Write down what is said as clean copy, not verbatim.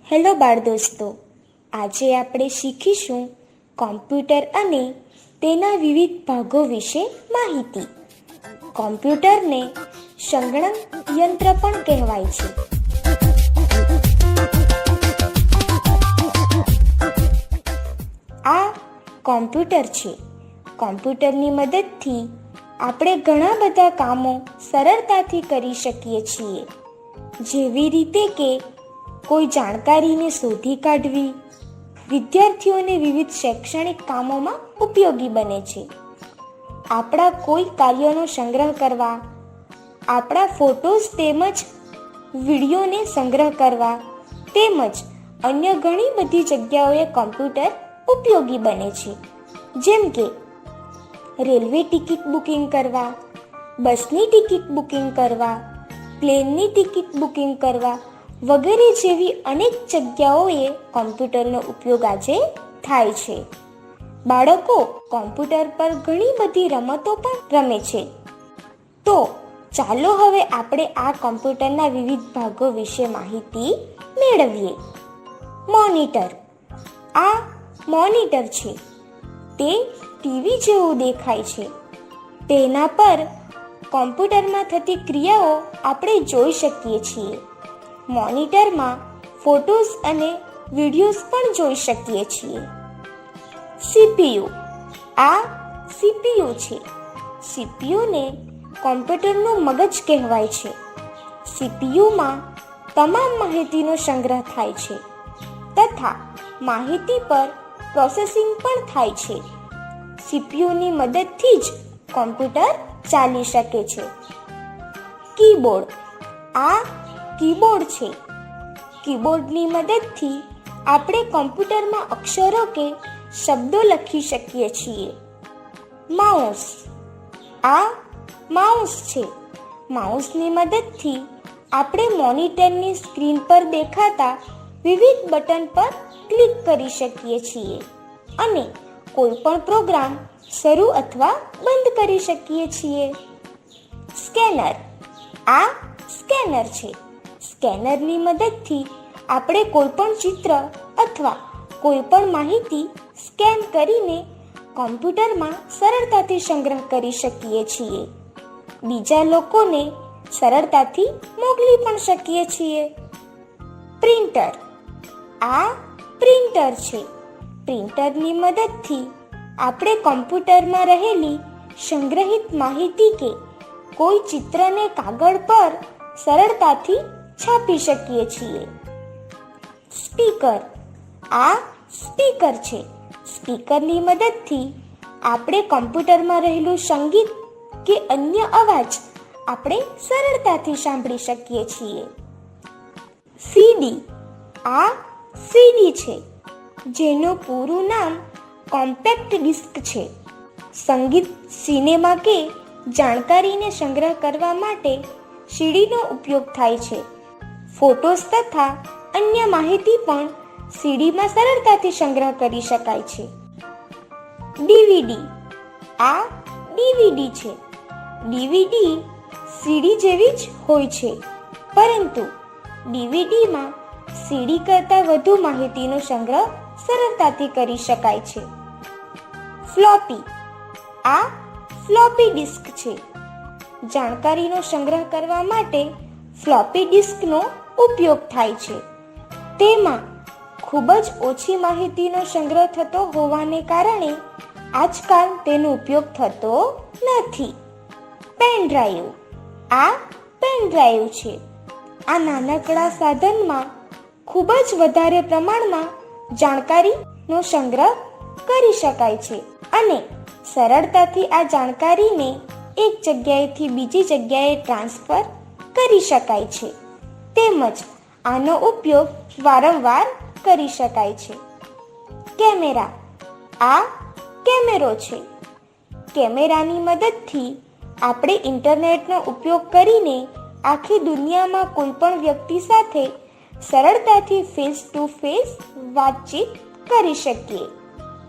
Hello બાળ દોસ્તો, આજે આપણે શીખીશું કોમ્પ્યુટર અને તેના વિવિધ ભાગો વિશે માહિતી. કોમ્પ્યુટરને સંગણક યંત્ર પણ કહેવાય છે. આ કોમ્પ્યુટર છે. કોમ્પ્યુટરની મદદથી આપણે ઘણા બધા કામો સરળતાથી કરી શકીએ છીએ, જેવી રીતે કે કોઈ જાણકારીને શોધી કાઢવી, વિદ્યાર્થીઓને વિવિધ શૈક્ષણિક કામોમાં ઉપયોગી બને છે. આપણા કોઈ કાર્યનો સંગ્રહ કરવા, આપણા ફોટોઝ તેમજ વિડીયોને સંગ્રહ કરવા, તેમજ અન્ય ઘણી બધી જગ્યાઓએ કોમ્પ્યુટર ઉપયોગી બને છે. જેમ કે રેલવે ટિકિટ બુકિંગ કરવા, બસની ટિકિટ બુકિંગ કરવા, પ્લેનની ટિકિટ બુકિંગ કરવા વગેરે જેવી અનેક જગ્યાઓએ કોમ્પ્યુટરનો ઉપયોગ આજે થાય છે. બાળકો કોમ્પ્યુટર પર ઘણી બધી રમતો પણ રમે છે. તો ચાલો હવે આપણે આ કોમ્પ્યુટરના વિવિધ ભાગો વિશે માહિતી મેળવીએ. મોનિટર. આ મોનિટર છે. તે ટીવી જેવું દેખાય છે. તેના પર કોમ્પ્યુટરમાં થતી ક્રિયાઓ આપણે જોઈ શકીએ છીએ. મોનિટરમાં ફોટોઝ અને વિડીયોઝ પણ જોઈ શકીએ છીએ. સીપીયુ. આ સીપીયુ છે. સીપીયુને કોમ્પ્યુટરનું મગજ કહેવાય છે. સીપીયુમાં તમામ માહિતીનો સંગ્રહ થાય છે તથા માહિતી પર પ્રોસેસિંગ પણ થાય છે. સીપીયુની મદદથી જ કોમ્પ્યુટર ચાલી શકે છે. કીબોર્ડ. આ કીબોર્ડ છે. કીબોર્ડની મદદથી આપણે કોમ્પ્યુટરમાં અક્ષરો કે શબ્દો લખી શકીએ છીએ. માઉસ. આ માઉસ છે. માઉસની મદદથી આપણે મોનિટરની સ્ક્રીન પર દેખાતા વિવિધ બટન પર ક્લિક કરી શકીએ છીએ અને કોઈ પણ પ્રોગ્રામ શરૂ અથવા બંધ કરી શકીએ છીએ. સ્કેનર. આ સ્કેનર છે. સ્કેનરની મદદથી આપણે કોઈ પણ ચિત્ર અથવા કોઈ પણ માહિતી સ્કેન કરીને કોમ્પ્યુટરમાં સરળતાથી સંગ્રહ કરી શકીએ છીએ. બીજા લોકોને સરળતાથી મોકલી પણ શકીએ છીએ. પ્રિન્ટર. આ પ્રિન્ટર છે. પ્રિન્ટરની મદદથી આપણે કોમ્પ્યુટરમાં રહેલી સંગ્રહિત માહિતી કે કોઈ ચિત્રને કાગળ પર સરળતાથી છાપી શકીએ છીએ. સ્પીકર. આ સ્પીકર છે. સ્પીકરની મદદથી આપણે કોમ્પ્યુટરમાં રહેલું સંગીત કે અન્ય અવાજ આપણે સરળતાથી સાંભળી શકીએ છીએ. સીડી. આ સીડી છે, જેનું પૂરું નામ કોમ્પેક્ટ ડિસ્ક છે. સંગીત, સિનેમા કે જાણકારીને સંગ્રહ કરવા માટે સીડીનો ઉપયોગ થાય છે. ફોટોસ તથા અન્ય માહિતી પણ સીડીમાં સરળતાથી સંગ્રહ કરી શકાય છે. ડીવીડી. આ ડીવીડી છે. ડીવીડી સીડી જેવી જ હોય છે, પરંતુ ડીવીડીમાં સીડી કરતાં વધુ માહિતીનો સંગ્રહ સરળતાથી કરી શકાય છે. ફ્લોપી. આ ફ્લોપી ડિસ્ક છે. જાણકારીનો સંગ્રહ કરવા માટે ફ્લોપી ડિસ્કનો ઉપયોગ થાય છે. તેમાં ખૂબ જ ઓછી માહિતીનો સંગ્રહ થતો હોવાને કારણે આજકાલ તેનો ઉપયોગ થતો નથી. Pen drive. આ પેન ડ્રાઈવ છે. આ નાનકડા સાધનમાં ખૂબ જ વધારે પ્રમાણમાં જાણકારીનો સંગ્રહ કરી શકાય છે અને સરળતાથી આ જાણકારીને એક જગ્યાએથી બીજી જગ્યાએ ટ્રાન્સફર કરી શકાય છે. તેમજ આનો ઉપયોગ વારંવાર કરી શકાય છે. કેમેરા. આ કેમેરો છે. કેમેરાની મદદથી આપણે ઇન્ટરનેટનો ઉપયોગ કરીને આખી દુનિયામાં કોઈ પણ વ્યક્તિ સાથે સરળતાથી ફેસ ટુ ફેસ વાતચીત કરી શકીએ.